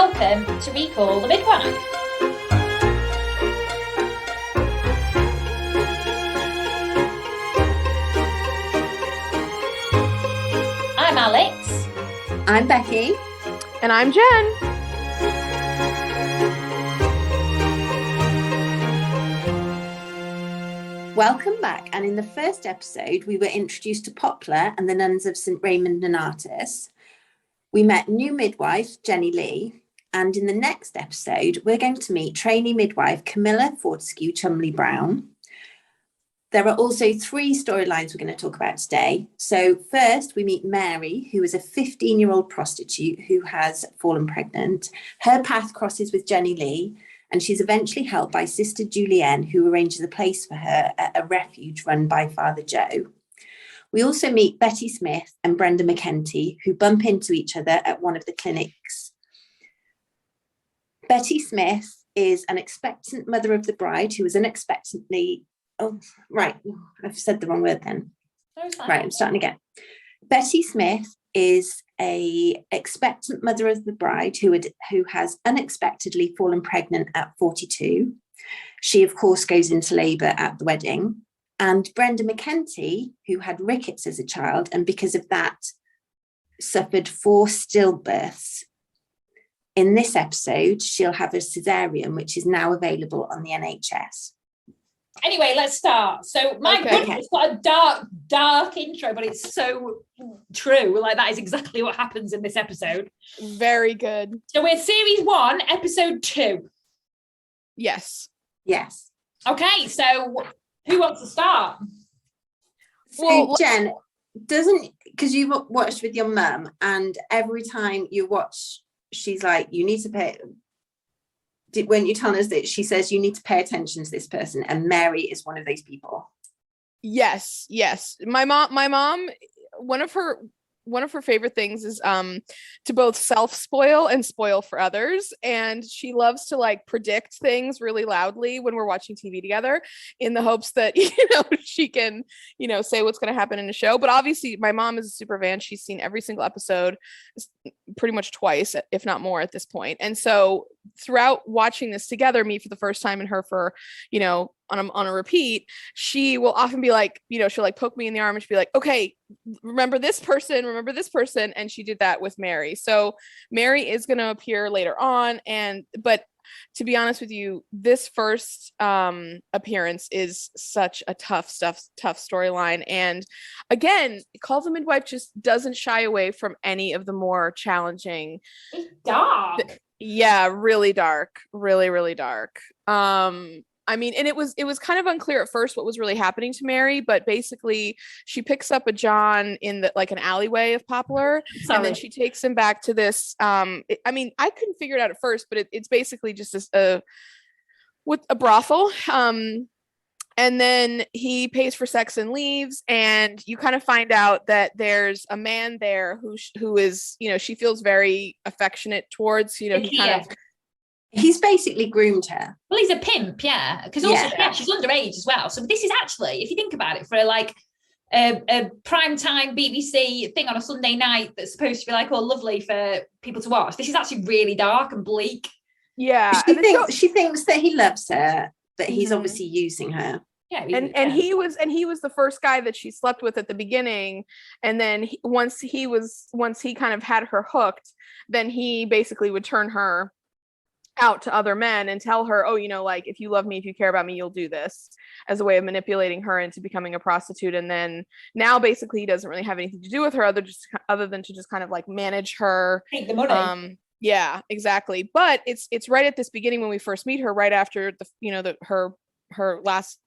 welcome to Recall the Midwife. I'm Alex. I'm Becky. And I'm Jen. Welcome back. And in the first episode, we were introduced to Poplar and the nuns of St. Raymond Donatus. We met new midwife, Jenny Lee. And in the next episode, we're going to meet trainee midwife, Camilla Fortescue Chumley Brown. There are also three storylines we're going to talk about today. So first, we meet Mary, who is a 15-year-old prostitute who has fallen pregnant. Her path crosses with Jenny Lee, and she's eventually helped by Sister Julienne, who arranges a place for her at a refuge run by Father Joe. We also meet Betty Smith and Brenda McKenty, who bump into each other at one of the clinics. Betty Smith is an expectant mother of the bride who was unexpectedly... Oh, right. I've said the wrong word then. Right, I'm starting again. Betty Smith is a expectant mother of the bride who has unexpectedly fallen pregnant at 42. She, of course, goes into labour at the wedding. And Brenda McKenty, who had rickets as a child, and because of that, suffered 4 stillbirths. In this episode, she'll have a cesarean, which is now available on the NHS. Anyway, let's start. So my goodness, it's got a dark intro, but it's so true. Like, that is exactly what happens in this episode. Very good. So we're series 1, episode 2. Yes. Yes. Okay, so who wants to start? So Jen, because you've watched with your mum, and every time you watch, she's like, you need to pay... When you tell us that, she says you need to pay attention to this person, and Mary is one of those people. Yes. My mom, one of her favorite things is to both self-spoil and spoil for others. And she loves to like predict things really loudly when we're watching TV together in the hopes that, she can, say what's going to happen in the show. But obviously my mom is a super fan. She's seen every single episode pretty much twice, if not more at this point. And so throughout watching this together, me for the first time and her for, on a repeat, she will often be like, she'll like poke me in the arm and she'll be like, okay, remember this person. And she did that with Mary. So Mary is going to appear later on. But to be honest with you, this first appearance is such a tough storyline. And again, Call the Midwife just doesn't shy away from any of the more challenging. It's dark. Yeah, really dark. Really, really dark. I mean, and it was kind of unclear at first what was really happening to Mary, but basically she picks up a John in an alleyway of Poplar, and then she takes him back to this. I couldn't figure it out at first, but it's basically just with a brothel. And then he pays for sex and leaves, and you kind of find out that there's a man there who is, she feels very affectionate towards, He's basically groomed her. Well, he's a pimp, yeah. Because also, she's underage as well. So this is actually, if you think about it, for like a primetime BBC thing on a Sunday night that's supposed to be like all lovely for people to watch, this is actually really dark and bleak. Yeah. She thinks that he loves her, but he's obviously using her. Yeah, and he was the first guy that she slept with at the beginning, and then once he kind of had her hooked, then he basically would turn her out to other men and tell her, oh, like, if you love me, if you care about me, you'll do this, as a way of manipulating her into becoming a prostitute. And then now basically he doesn't really have anything to do with her other than to just kind of like manage her. Take the money. Yeah, exactly. But it's right at this beginning when we first meet her, right after her last,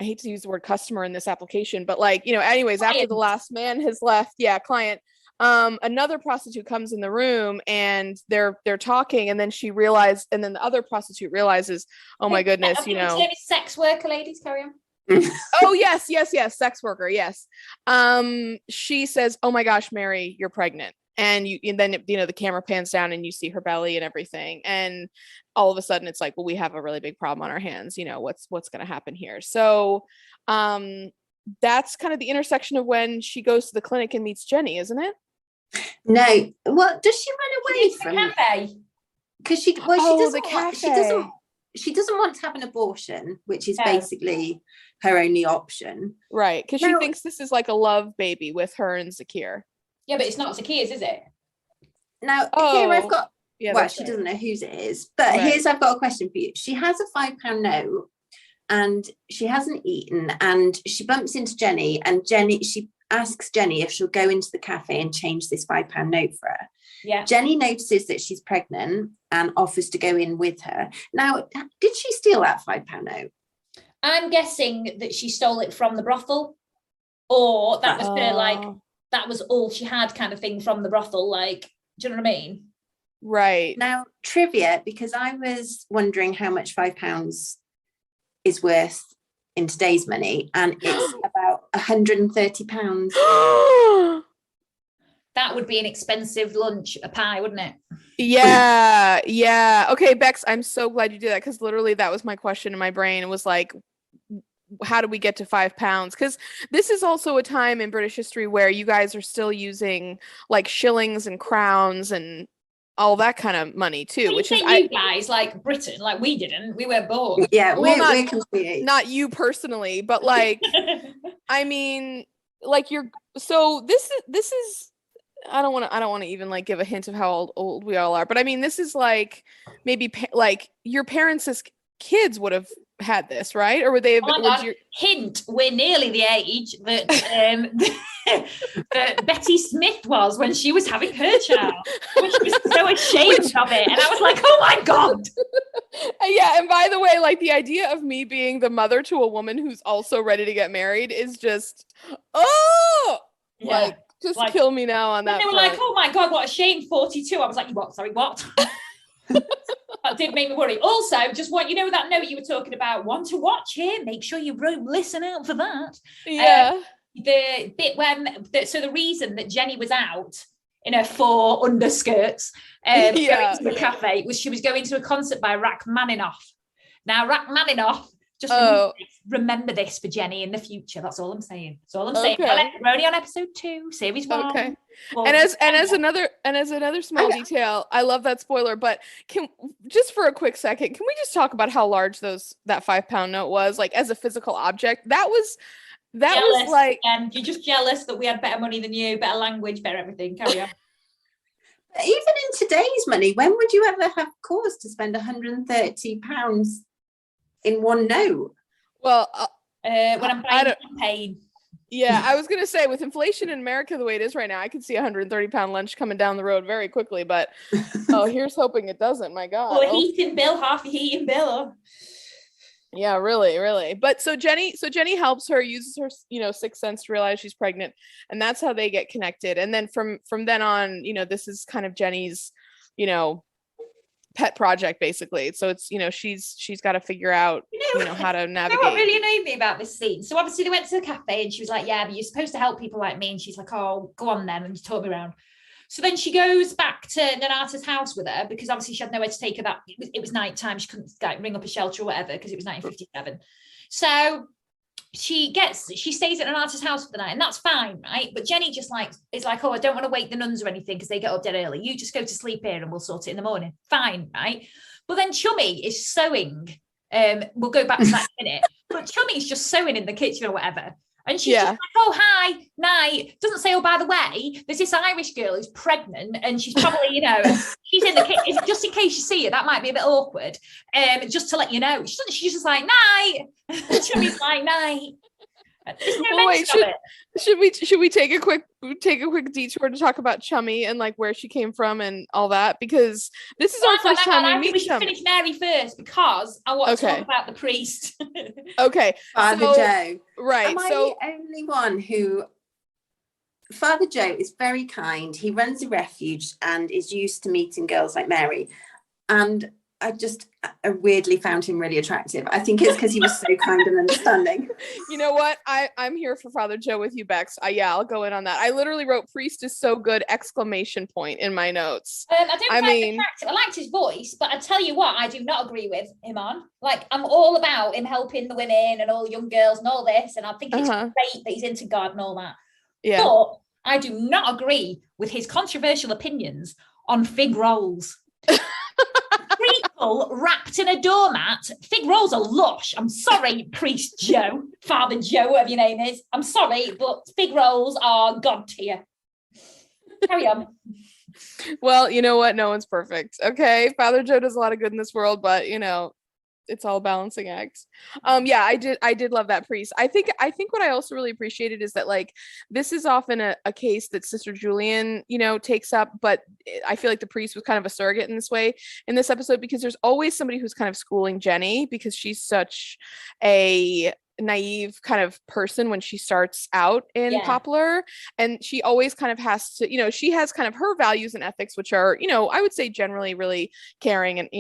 I hate to use the word customer in this application, but anyways, client. After the last man has left, client, another prostitute comes in the room and they're talking, and then the other prostitute realizes, oh my goodness, sex worker, ladies, carry on. Oh yes, sex worker, yes. She says, oh my gosh, Mary, you're pregnant. And then the camera pans down and you see her belly and everything, and all of a sudden it's like, well, we have a really big problem on our hands. What's going to happen here? So that's kind of the intersection of when she goes to the clinic and meets Jenny, isn't it? No. Well, does she run away from the cafe? because she doesn't want to have an abortion, which is basically her only option. Right, because she thinks this is like a love baby with her and Zakir. Yeah, but it's not Zakir's, is it? Now, here I've got, she doesn't know whose it is, but I've got a question for you. She has a £5 note and she hasn't eaten, and she bumps into Jenny, and she asks Jenny if she'll go into the cafe and change this £5 note for her. Yeah. Jenny notices that she's pregnant and offers to go in with her. Now, did she steal that £5 note? I'm guessing that she stole it from the brothel, or that was her, like, that was all she had kind of thing from the brothel. Like, do you know what I mean? Right. Now, trivia, because I was wondering how much £5 is worth in today's money, and it's about £130. That would be an expensive lunch, a pie, wouldn't it? Yeah. Okay, Bex, I'm so glad you did that, because literally that was my question in my brain. It was like, how do we get to £5? Because this is also a time in British history where you guys are still using like shillings and crowns and all that kind of money too. Which is you guys, like Britain, like we didn't. We were born. Yeah, we're completely not you personally, but like I mean, like this is I don't want to even like give a hint of how old we all are, but I mean, this is like maybe like your parents as kids would have had this, right? Or would they have hint, we're nearly the age that that Betty Smith was when she was having her child, which was so ashamed of it, and I was like, oh my god. Yeah, and by the way, like the idea of me being the mother to a woman who's also ready to get married is just like just like, kill me now on that. They were like, oh my god, what a shame, 42. I was like, what? Sorry, what? That did make me worry. Also, just what, that note you were talking about, want to watch here, make sure you listen out for that. Yeah. The bit so the reason that Jenny was out in her 4 underskirts going to the cafe was she was going to a concert by Rachmaninoff. Now, Rachmaninoff, just remember this for Jenny in the future. That's all I'm saying. That's all I'm saying. We're only on episode 2, series 1. Okay. And as another small detail, I love that spoiler, but just for a quick second, can we just talk about how large that £5 note was, like as a physical object? That was like, you're just jealous that we had better money than you, better language, better everything. Carry on. Even in today's money, when would you ever have cause to spend £130 in one note? Well, when I'm buying champagne. Yeah, I was gonna say, with inflation in America the way it is right now, I could see £130 lunch coming down the road very quickly. But here's hoping it doesn't. My God. Or heating bill, half your heating bill. Yeah, really. But so Jenny helps her, uses her sixth sense to realize she's pregnant, and that's how they get connected. And then from then on, this is kind of Jenny's pet project basically. So it's she's got to figure out how to navigate. What really annoyed me about this scene, so obviously they went to the cafe and she was like, yeah, but you're supposed to help people like me, and she's like, oh, go on then, and you talk me around. So then she goes back to Nanata's house with her, because obviously she had nowhere to take her. That it was night time, she couldn't ring up a shelter or whatever because it was 1957. So she stays at Nanata's house for the night, and that's fine, right? But Jenny just is like, oh, I don't want to wake the nuns or anything because they get up dead early. You just go to sleep here and we'll sort it in the morning. Fine, right? But then Chummy is sewing. We'll go back to that in a minute. But Chummy's just sewing in the kitchen or whatever. And she's just like, oh, hi, night. Doesn't say, oh, by the way, there's this Irish girl who's pregnant and she's probably, she's in the kitchen. Just in case you see it, that might be a bit awkward. Just to let you know. She's just like, night. Chummy's like, night. Should we take a quick detour to talk about Chummy and like where she came from and all that, because this is our first time we meet. We should finish Mary first, because I want to talk about the priest. Okay, Father Joe. Right. Am I the only one who? Father Joe is very kind. He runs a refuge and is used to meeting girls like Mary, and I weirdly found him really attractive. I think it's because he was so kind and understanding. You know what? I'm here for Father Joe with you, Bex. I'll go in on that. I literally wrote "priest is so good!" ! In my notes. I liked his voice, but I tell you what, I do not agree with him on. Like, I'm all about him helping the women and all the young girls and all this, and I think it's great that he's into God and all that. Yeah. But I do not agree with his controversial opinions on fig rolls. apple wrapped in a doormat. Fig rolls are lush. I'm sorry, Priest Joe, Father Joe, whatever your name is. I'm sorry, but fig rolls are god tier. Carry on. Well, you know what? No one's perfect. Okay. Father Joe does a lot of good in this world, but it's all balancing acts. Yeah, I did love that priest. I think what I also really appreciated is that, like, this is often a case that Sister Julian takes up, but I feel like the priest was kind of a surrogate in this way in this episode, because there's always somebody who's kind of schooling Jenny, because she's such a naive kind of person when she starts out in Poplar, and she always kind of has to, she has kind of her values and ethics, which are, I would say generally really caring and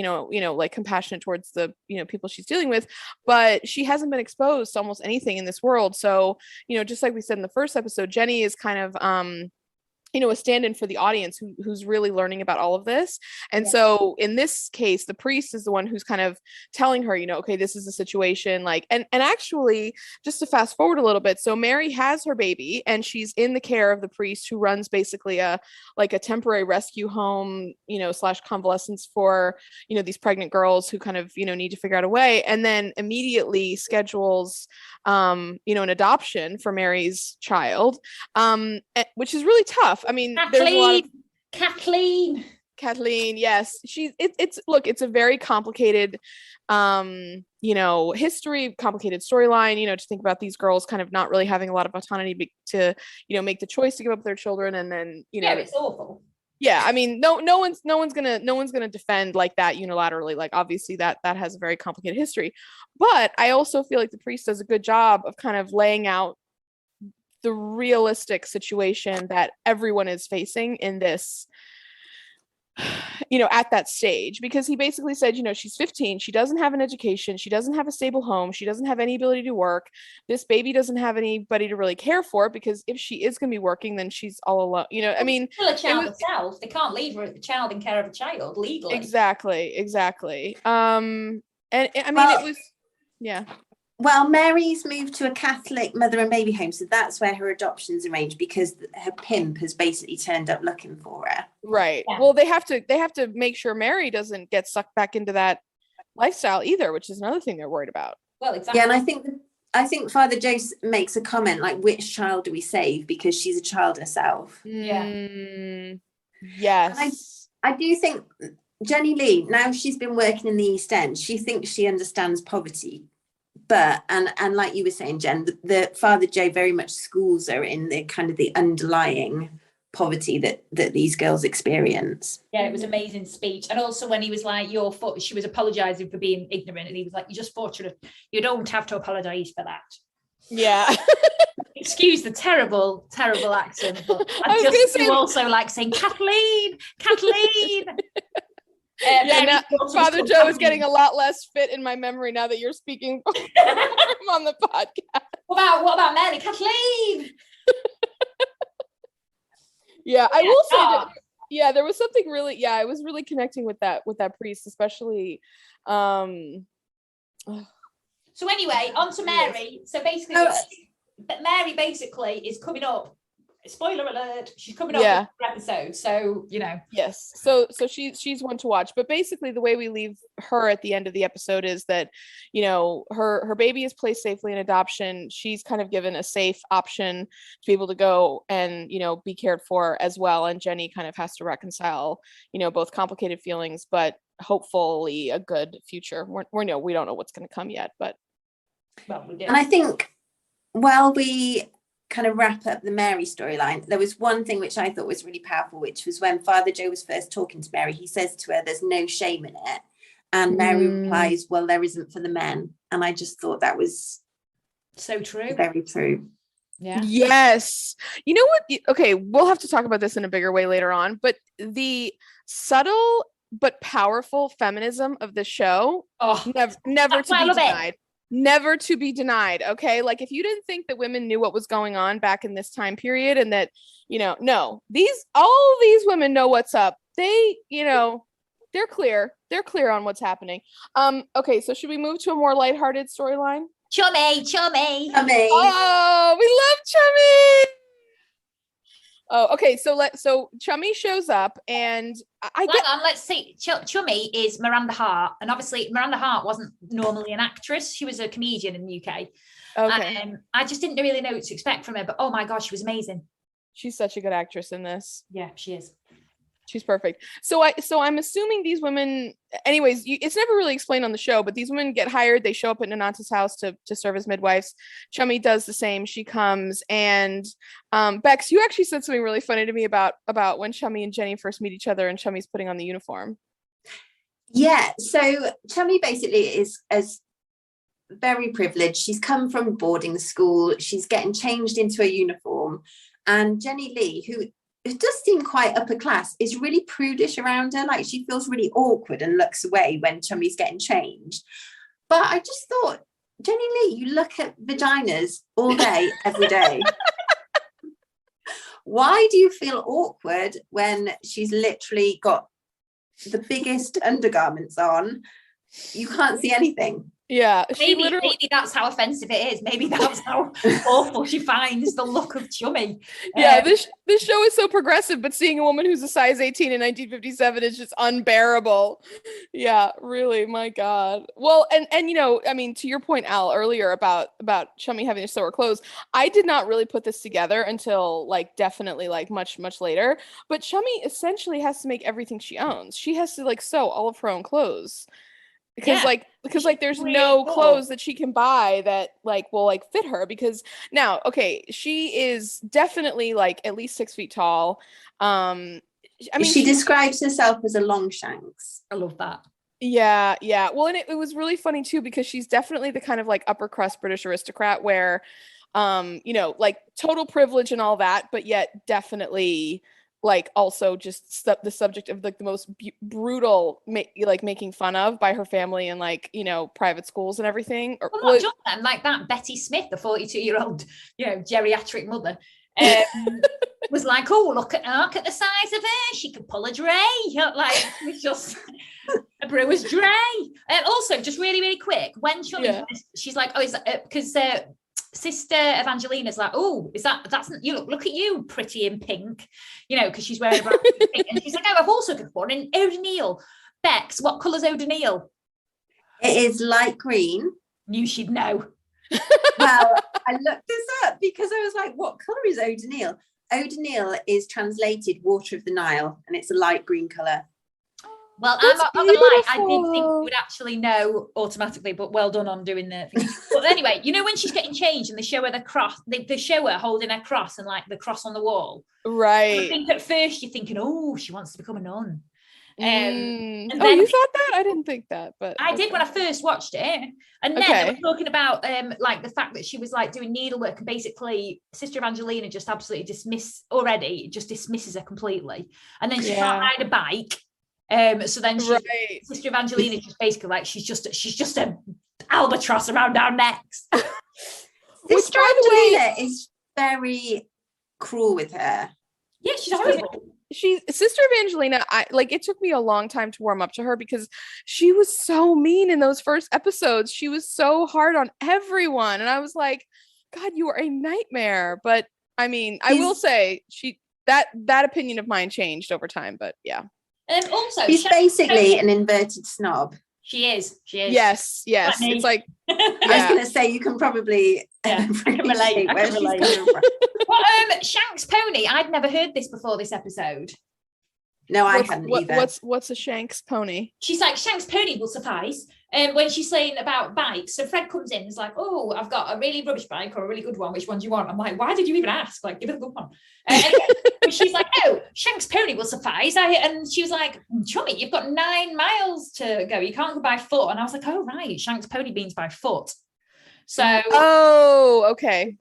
like compassionate towards the people she's dealing with, but she hasn't been exposed to almost anything in this world. So just like we said in the first episode, Jenny is kind of a stand-in for the audience who's really learning about all of this. And so in this case, the priest is the one who's kind of telling her, okay, this is the situation, like, and actually, just to fast forward a little bit, so Mary has her baby and she's in the care of the priest, who runs basically a temporary rescue home, / convalescence for, these pregnant girls who kind of, need to figure out a way, and then immediately schedules an adoption for Mary's child, which is really tough. I mean, there's a lot of Kathleen, yes. It's a very complicated history, complicated storyline, to think about these girls kind of not really having a lot of autonomy to make the choice to give up their children, and then it's awful. Yeah, I mean, no one's gonna defend like that unilaterally. Like, obviously that has a very complicated history, but I also feel like the priest does a good job of kind of laying out the realistic situation that everyone is facing in this, at that stage, because he basically said, she's 15, she doesn't have an education, she doesn't have a stable home, she doesn't have any ability to work, this baby doesn't have anybody to really care for, because if she is going to be working, then she's all alone. I mean, still a child herself. They can't leave her, the child, in care of a child legally. Exactly. And I mean, it was, yeah. Well, Mary's moved to a Catholic mother and baby home, so that's where her adoption's arranged, because her pimp has basically turned up looking for her. Right. Yeah. Well, they have to make sure Mary doesn't get sucked back into that lifestyle either, which is another thing they're worried about. Well, exactly. Yeah, and I think Father Joe makes a comment like, which child do we save, because she's a child herself. Yeah. Yes. I do think Jenny Lee, now she's been working in the East End, she thinks she understands poverty. But and like you were saying, Jen, the Father Joe very much schools her in the kind of the underlying poverty that these girls experience. Yeah, it was an amazing speech. And also when he was like, she was apologizing for being ignorant, and he was like, you're just fortunate, you don't have to apologize for that. Yeah. Excuse the terrible accent, but I just do also like saying Kathleen. Father Joe is getting a lot less fit in my memory now that you're speaking on the podcast. What about Mary? Kathleen. Yeah, I will say that. Yeah, there was something really. Yeah, I was really connecting with that priest, especially. So anyway, on to Mary. So basically, Mary basically is coming up. Spoiler alert, she's coming up in the episode, so yes, so she's one to watch. But basically the way we leave her at the end of the episode is that her baby is placed safely in adoption. She's kind of given a safe option to be able to go and be cared for as well, and Jenny kind of has to reconcile both complicated feelings but hopefully a good future. We don't know what's going to come yet, but we do. And I think while we kind of wrap up the Mary storyline, there was one thing which I thought was really powerful, which was when Father Joe was first talking to Mary, he says to her, there's no shame in it, and Mary replies, well, there isn't for the men. And I just thought that was so true, very true. Yeah. Yes. You know what, okay, we'll have to talk about this in a bigger way later on, but the subtle but powerful feminism of the show, never to be denied. Never to be denied. Okay, like if you didn't think that women knew what was going on back in this time period, and that no, all these women know what's up. They they're clear on what's happening. Okay, so should we move to a more lighthearted storyline? Chummy. Oh, we love Chummy. Oh, okay. So Chummy shows up, and Hang on, let's see. Chummy is Miranda Hart, and obviously Miranda Hart wasn't normally an actress; she was a comedian in the UK. Okay. I just didn't really know what to expect from her, but oh my god, she was amazing. She's such a good actress in this. Yeah, she is. She's perfect. So I'm assuming these women, anyways, it's never really explained on the show, but these women get hired. They show up at Nanata's house to serve as midwives. Chummy does the same. She comes, and Bex, you actually said something really funny to me about when Chummy and Jenny first meet each other, and Chummy's putting on the uniform. Yeah, so Chummy basically is very privileged. She's come from boarding school. She's getting changed into a uniform, and Jenny Lee, who does seem quite upper class, is really prudish around her. Like, she feels really awkward and looks away when Chummy's getting changed. But I just thought, Jenny Lee, you look at vaginas all day, every day. Why do you feel awkward when she's literally got the biggest undergarments on? You can't see anything. Yeah, maybe that's how offensive it is. Maybe that's how awful she finds the look of Chummy. Yeah, this show is so progressive, but seeing a woman who's a size 18 in 1957 is just unbearable. Yeah, really, my God. Well, and you know, I mean, to your point, Al, earlier about Chummy having to sew her clothes, I did not really put this together until definitely much later. But Chummy essentially has to make everything she owns. She has to sew all of her own clothes. Because there's really no clothes that she can buy that will fit her, because now, okay, she is definitely at least 6 feet tall. I mean, she describes herself as a Longshanks. I love that. Yeah. Well, and it was really funny too, because she's definitely the kind of upper crust British aristocrat where, total privilege and all that, but yet definitely also just the subject of the most brutal making fun of by her family and private schools and everything. Well, not just them, that Betty Smith, the 42-year-old geriatric mother, was oh, look at the size of her, she could pull a dray, it's just a brewer's dray. Also, just really, really quick, when she's oh, is that because sister Evangelina's oh, that's you look at you, pretty in pink, because she's wearing a brown pink. And she's oh, I've also got one in O'Donnell. Bex, what colour's O'Donnell? It is light green. Knew she'd know. Well, I looked this up because I was what colour is O'Donnell? O'Donnell is translated water of the Nile, and it's a light green colour. Well, I'm not gonna lie, I did think you would actually know automatically, but well done on doing the thing. But anyway, when she's getting changed and they show her the cross, they show her holding her cross and the cross on the wall. Right. I think at first you're thinking, oh, she wants to become a nun. And then, you thought that? I didn't think that, but I did when I first watched it. And then they were talking about the fact that she was doing needlework, and basically Sister Evangelina just absolutely dismisses her completely. And then she can't ride a bike. So then Sister Evangelina just basically she's just a albatross around our necks. Sister Evangelina is very cruel with her. Yeah, she's horrible. Sister Evangelina, it took me a long time to warm up to her because she was so mean in those first episodes. She was so hard on everyone, and I was like, God, you are a nightmare. But I mean, I will say that opinion of mine changed over time, but yeah. And also, she's basically an inverted snob. She is. Yes. It's I was going to say, you can probably relate. Where she's coming from. Well, Shank's pony. I'd never heard this before this episode. No, I hadn't either. What's a Shank's pony? She's Shank's pony will suffice. When she's saying about bikes, so Fred comes in and is oh, I've got a really rubbish bike or a really good one. Which one do you want? I'm why did you even ask? Give it a good one. Anyway, she's no, Shank's pony will suffice. And she was Chummy, you've got 9 miles to go. You can't go by foot. And I was oh, right, Shank's pony means by foot. So. Oh, okay.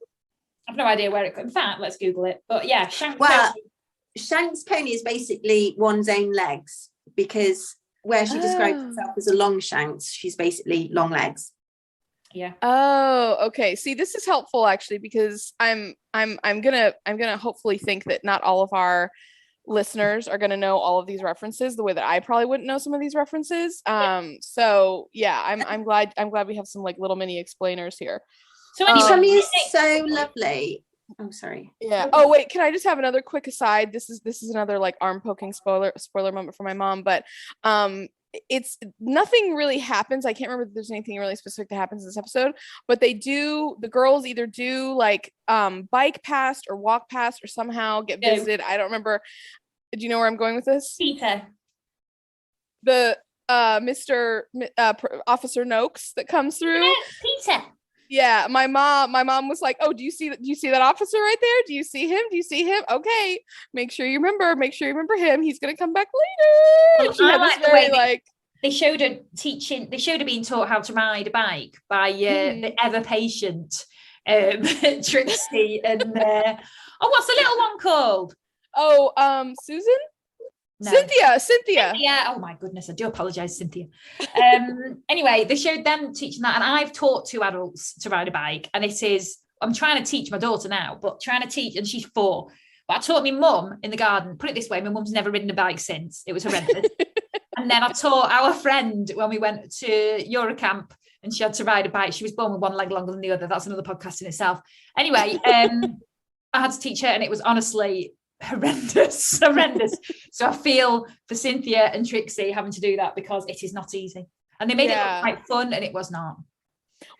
I've no idea where it. In fact, let's Google it. But yeah, Shank's pony is basically one's own legs, because where she describes herself as a long shanks, she's basically long legs. Yeah. Oh, okay. See, this is helpful actually, because I'm gonna hopefully think that not all of our listeners are gonna know all of these references the way that I probably wouldn't know some of these references. So yeah, I'm glad we have some little mini explainers here. So anyway, Chummy is so lovely. Oh, sorry. Yeah. Oh, wait, can I just have another quick aside? This is another like arm poking spoiler moment for my mom, but it's nothing really happens. I can't remember if there's anything really specific that happens in this episode, but the girls either do like bike past or walk past or somehow get visited. I don't remember. Do you know where I'm going with this? Peter. The Officer Noakes that comes through. Yeah, Peter. Yeah, my mom was like, "Oh, do you see that officer right there? Do you see him? Okay, make sure you remember him. He's gonna come back later." Well, I like the way they showed her teaching. They showed her being taught how to ride a bike by the ever patient Trixie and what's the little one called? Oh, Susan. No. Cynthia. Oh my goodness, I do apologize, Cynthia. Anyway, they showed them teaching that, and I've taught 2 adults to ride a bike, and I'm trying to teach my daughter now, and she's 4. But I taught my mum in the garden. Put it this way, my mum's never ridden a bike since. It was horrendous. And then I taught our friend when we went to Eurocamp, and she had to ride a bike. She was born with one leg longer than the other. That's another podcast in itself. Anyway, I had to teach her, and it was honestly horrendous. So I feel for Cynthia and Trixie having to do that, because it is not easy, and they made it look quite fun, and it was not.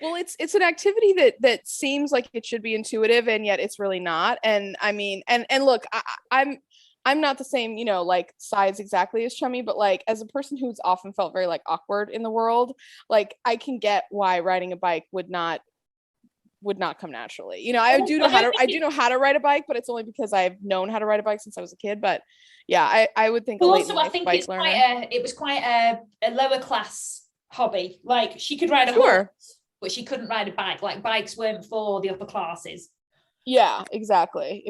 Well, it's an activity that seems like it should be intuitive, and yet it's really not. And I mean, and look, I'm not the same, like size exactly as Chummy, but like as a person who's often felt very like awkward in the world, like I can get why riding a bike would not come naturally. I do know how to ride a bike, but it's only because I've known how to ride a bike since I was a kid. But yeah, I would think. Also, I think it was quite a lower class hobby. Like she could ride a horse, but she couldn't ride a bike. Like bikes weren't for the upper classes. Yeah, exactly.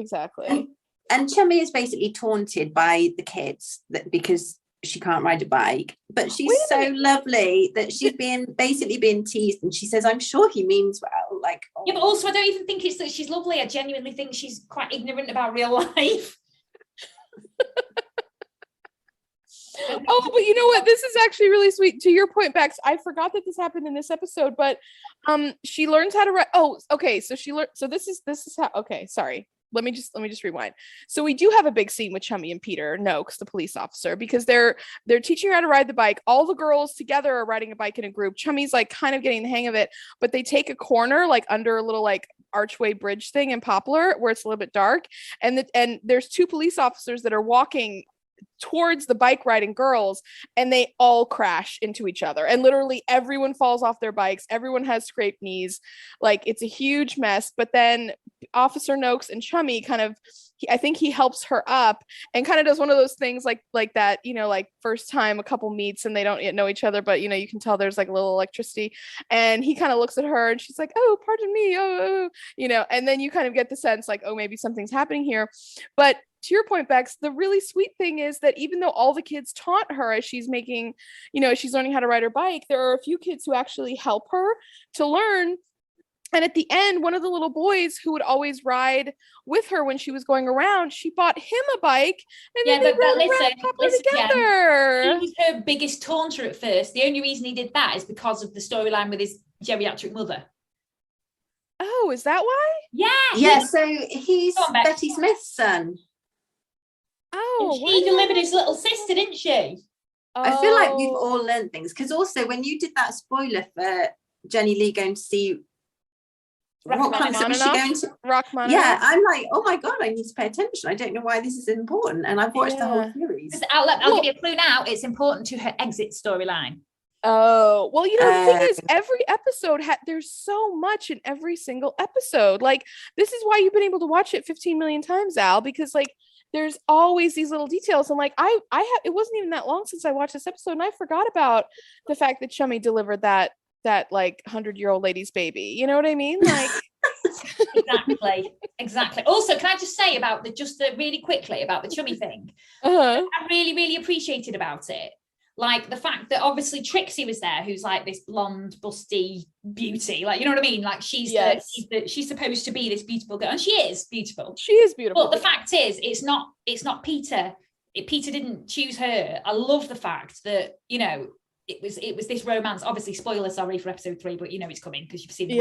And Chummy is basically taunted by the kids because she can't ride a bike, but she's so lovely that she's basically being teased, and she says, "I'm sure he means well." Like, yeah, but also I don't even think it's that she's lovely. I genuinely think she's quite ignorant about real life. Oh, but you know what? This is actually really sweet. To your point, Bex, I forgot that this happened in this episode, but she learns how to ride. Oh, okay. So she learned. So this is how. Okay, sorry. Let me just rewind. So we do have a big scene with Chummy and Peter Noakes, the police officer, because they're teaching her how to ride the bike. All the girls together are riding a bike in a group. Chummy's like kind of getting the hang of it, but they take a corner like under a little like archway bridge thing in Poplar where it's a little bit dark, and there's 2 police officers that are walking towards the bike riding girls, and they all crash into each other, and literally everyone falls off their bikes. Everyone has scraped knees. Like it's a huge mess. But then Officer Noakes and Chummy I think he helps her up and kind of does one of those things like that, like first time a couple meets and they don't yet know each other, but you can tell there's like a little electricity, and he kind of looks at her and she's like, "Oh, pardon me." And then you kind of get the sense like, oh, maybe something's happening here. But to your point, Bex, the really sweet thing is that even though all the kids taunt her as she's making, as she's learning how to ride her bike, there are a few kids who actually help her to learn. And at the end, one of the little boys who would always ride with her when she was going around, she bought him a bike, and then they rode around Poplar together. Jen, he was her biggest taunter at first. The only reason he did that is because of the storyline with his geriatric mother. Oh, is that why? Yeah. So he's Betty Smith's son. Oh, and she delivered his little sister, didn't she? I feel like we've all learned things, because also when you did that spoiler for Jenny Lee going to see Rachmaninoff. Yeah, I'm like, oh my god, I need to pay attention. I don't know why this is important, and I've watched the whole series. I'll give you a clue now. It's important to her exit storyline. Oh, well, the thing is, every episode there's so much in every single episode. Like, this is why you've been able to watch it 15 million times, Al, because like there's always these little details. And like it wasn't even that long since I watched this episode, and I forgot about the fact that Chummy delivered that like 100-year-old lady's baby. You know what I mean? Like exactly. Also, can I just say about really quickly about the Chummy thing? I really, really appreciated about it. Like the fact that obviously Trixie was there, who's like this blonde, busty beauty. Like, you know what I mean? Like she's supposed to be this beautiful girl, and she is beautiful. She is beautiful. But the fact is, it's not Peter. Peter didn't choose her. I love the fact that, it was this romance. Obviously, spoiler, sorry for episode 3, but you know it's coming because you've seen the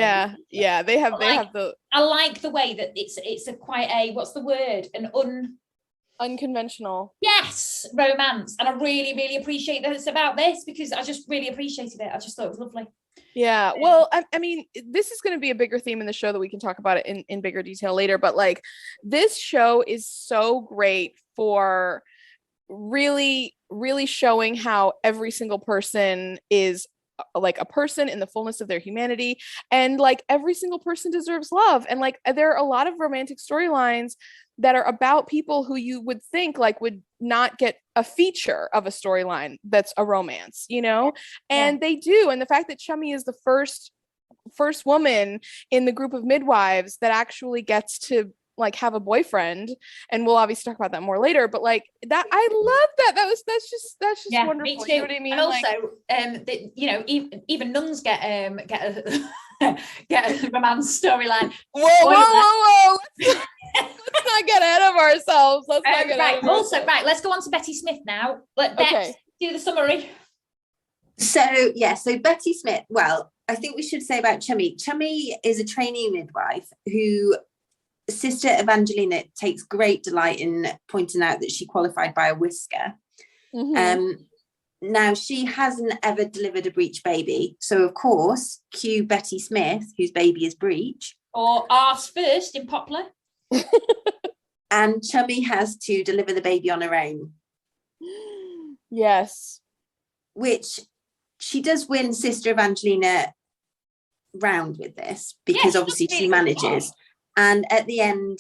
they have the I like the way that it's a quite a, what's the word, unconventional romance, and I really, really appreciate that it's about this, because I just really appreciated it. I just thought it was lovely. Yeah, well, I mean, this is going to be a bigger theme in the show that we can talk about it in bigger detail later, but like this show is so great for really showing how every single person is like a person in the fullness of their humanity, and like every single person deserves love. And like there are a lot of romantic storylines that are about people who you would think like would not get a feature of a storyline that's a romance, you know, and they do. And the fact that Chummy is the first woman in the group of midwives that actually gets to like have a boyfriend, and we'll obviously talk about that more later, but like that, I love that. That's just wonderful. Me too. You know what I mean? And also, you know, even nuns get a get a romance storyline. Whoa. Let's not get ahead of ourselves. Let's not get ahead of ourselves. Also, let's go on to Betty Smith now. Let's do the summary. So Betty Smith, well, I think we should say about Chummy. Chummy is a trainee midwife who Sister Evangelina takes great delight in pointing out that she qualified by a whisker. Now, she hasn't ever delivered a breech baby. So, of course, cue Betty Smith, whose baby is breech. Or arse first in Poplar. And Chummy has to deliver the baby on her own. Yes. Which she does win Sister Evangelina round with this, because obviously she manages. And at the end,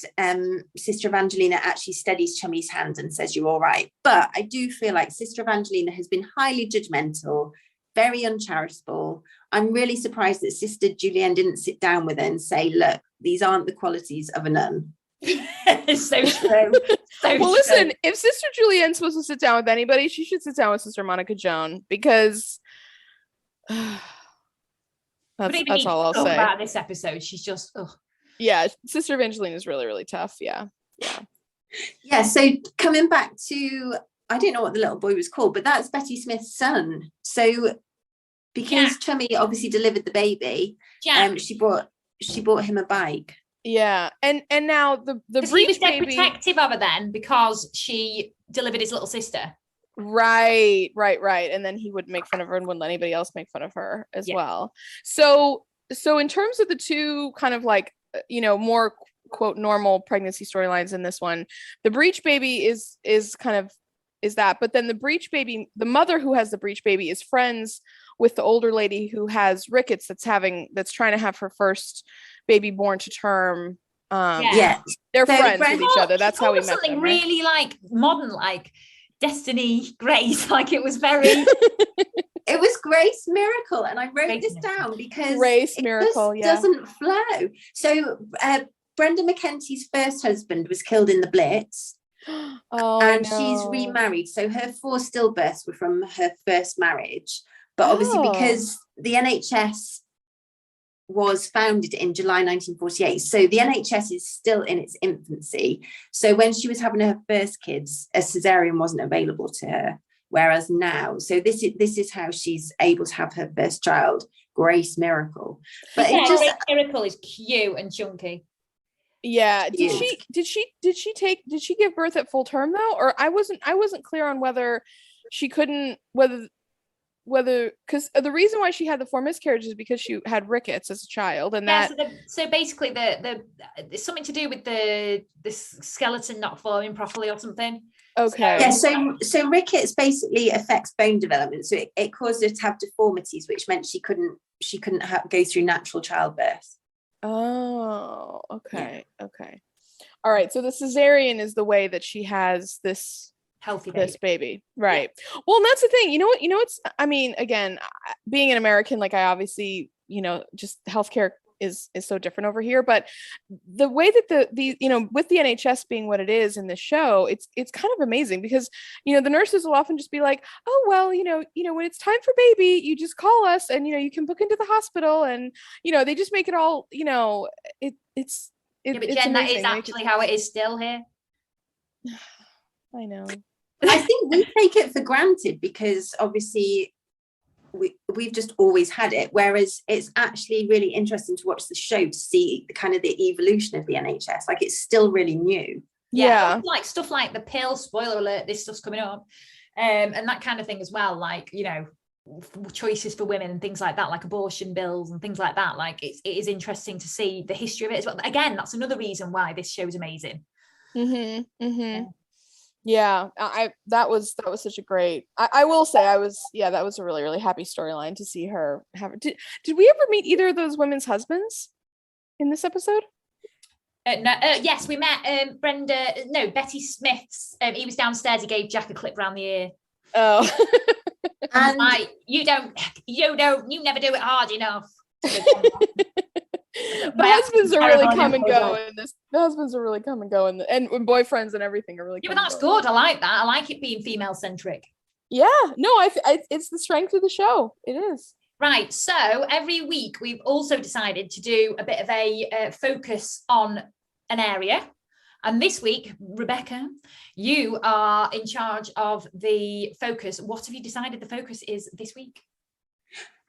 Sister Evangelina actually steadies Chummy's hand and says, "You're all right." But I do feel like Sister Evangelina has been highly judgmental, very uncharitable. I'm really surprised that Sister Julienne didn't sit down with her and say, "Look, these aren't the qualities of a nun." It's so true. Listen, if Sister Julienne's supposed to sit down with anybody, she should sit down with Sister Monica Joan, because that's all I'll say about this episode. She's just Sister Evangeline is really, really tough. Yeah. So coming back to, I don't know what the little boy was called, but that's Betty Smith's son. So because Chummy obviously delivered the baby, she bought him a bike. Yeah, and now the breech he was baby, protective of her then because she delivered his little sister. Right. And then he would make fun of her and wouldn't let anybody else make fun of her as well. So in terms of the two kind of like, you know, more quote normal pregnancy storylines in this one, the breech baby is kind of that, but then the breech baby, the mother who has the breech baby is friends with the older lady who has rickets that's trying to have her first baby born to term. They're friends with each other. That's how we met something them, really like modern, like Destiny, Grace. Like it was very it was Grace Miracle, and I wrote this down because Grace Miracle doesn't flow. So Brenda McKenzie's first husband was killed in the Blitz. And she's remarried, so her 4 stillbirths were from her first marriage, but obviously because the NHS was founded in July 1948, so the NHS is still in its infancy. So when she was having her first kids, a cesarean wasn't available to her, whereas now, so this is how she's able to have her first child. Grace Miracle. But Grace Miracle is cute and chunky. Yeah. Did she give birth at full term though? Or I wasn't clear on whether she couldn't, whether because the reason why she had the 4 miscarriages is because she had rickets as a child, and so basically the it's something to do with the skeleton not flowing properly or something. Okay. So rickets basically affects bone development, so it caused her to have deformities, which meant she couldn't go through natural childbirth. Oh, okay. Yeah. Okay. All right. So the cesarean is the way that she has this healthy baby. Right. Yeah. Well, and that's the thing. You know what's, I mean, again, being an American, like I obviously, you know, just healthcare is so different over here, but the way that the you know, with the NHS being what it is in this show, it's kind of amazing because, you know, the nurses will often just be like, "Oh, well, you know, when it's time for baby, you just call us and, you know, you can book into the hospital," and, you know, they just make it all, you know, it's but Jen, that is actually how it is still here. I know. I think we take it for granted because obviously we've just always had it, whereas it's actually really interesting to watch the show to see the kind of the evolution of the NHS. Like, it's still really new. Yeah. Like stuff like the pill, spoiler alert, this stuff's coming up, and that kind of thing as well, like, you know, choices for women and things like that, like abortion bills and things like that. Like, it is interesting to see the history of it as well. Again, that's another reason why this show's amazing. Yeah, that was such a great. I will say that was a really, really happy storyline to see her have. Did we ever meet either of those women's husbands in this episode? Yes, we met Betty Smith's. He was downstairs. He gave Jack a clip round the ear. Oh, and you never do it hard enough. The husbands are really come and go in this. The husbands are really come and go, and boyfriends and everything are really. Yeah, but that's good. I like that. I like it being female centric. Yeah, no, it's the strength of the show. It is. Right. So every week we've also decided to do a bit of a focus on an area. And this week, Rebecca, you are in charge of the focus. What have you decided the focus is this week?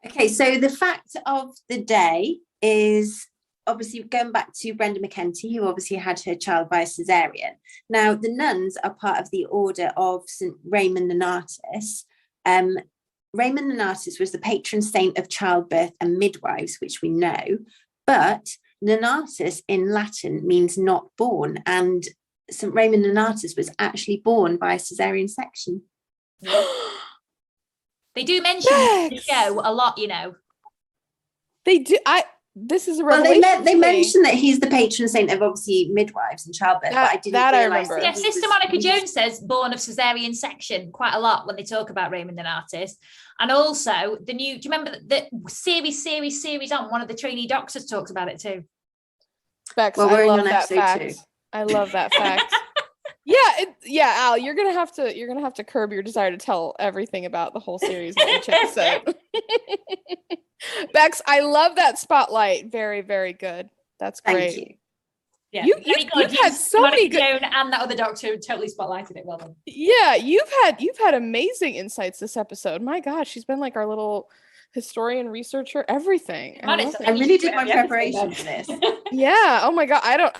Okay, so the fact of the day is obviously going back to Brenda McEntee, who obviously had her child by cesarean. Now, the nuns are part of the order of St. Raymond Nonatus. Raymond Nonatus was the patron saint of childbirth and midwives, which we know, but Nonatus in Latin means not born, and St. Raymond Nonatus was actually born by cesarean section. They do mention the show a lot, you know. They do. This is a revelation. Well, they mention that he's the patron saint of obviously midwives and childbirth, but I didn't realize that. Yeah, Sister Monica Jones says born of cesarean section quite a lot when they talk about Raymond Nonatus. And also do you remember the series on one of the trainee doctors talks about it too? Bex, I love that fact. I love that fact. Yeah, Al, you're gonna have to curb your desire to tell everything about the whole series in each episode. Bex, I love that spotlight. Very, very good. That's great. Thank you. Yeah, you've had so many good, Joan and that other doctor totally spotlighted it. Well done. Yeah, you've had amazing insights this episode. My gosh, she's been like our little historian, researcher, everything. I really did my preparation for this. Yeah. Oh my God.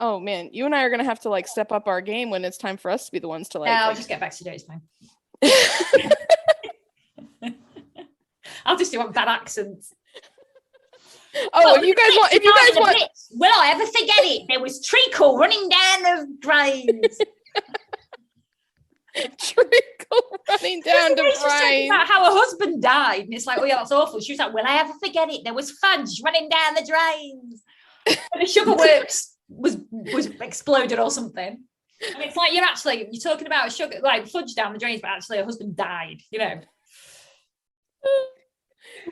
Oh man, you and I are gonna have to like step up our game when it's time for us to be the ones to like. I'll just get back to you. It's fine. I'll just do one bad accents. Oh, if you guys want, will I ever forget it? There was treacle running down the drains. Treacle running down the drains. About how her husband died, and it's like, oh yeah, that's awful. She was like, will I ever forget it? There was fudge running down the drains. And the sugar works was exploded or something. And it's like you're talking about sugar, like fudge down the drains, but actually her husband died. You know.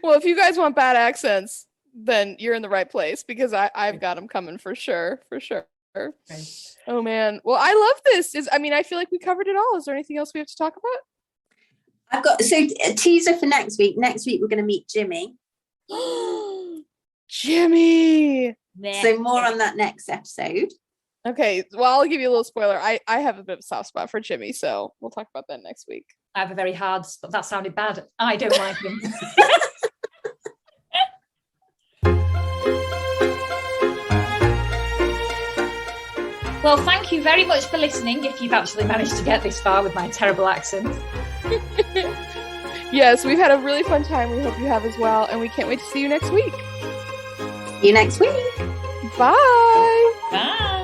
Well, if you guys want bad accents, then you're in the right place because I've got them coming for sure. Okay. Oh man. Well, I love this. I feel like we covered it all. Is there anything else we have to talk about? I've got a teaser for next week. Next week we're going to meet Jimmy. Jimmy. So more on that next episode. Okay. Well, I'll give you a little spoiler. I have a bit of a soft spot for Jimmy, so we'll talk about that next week. I have a very hard spot. That sounded bad. I don't like him. Well, thank you very much for listening, if you've actually managed to get this far with my terrible accent. Yes, we've had a really fun time. We hope you have as well, and we can't wait to see you next week. See you next week. Bye. Bye.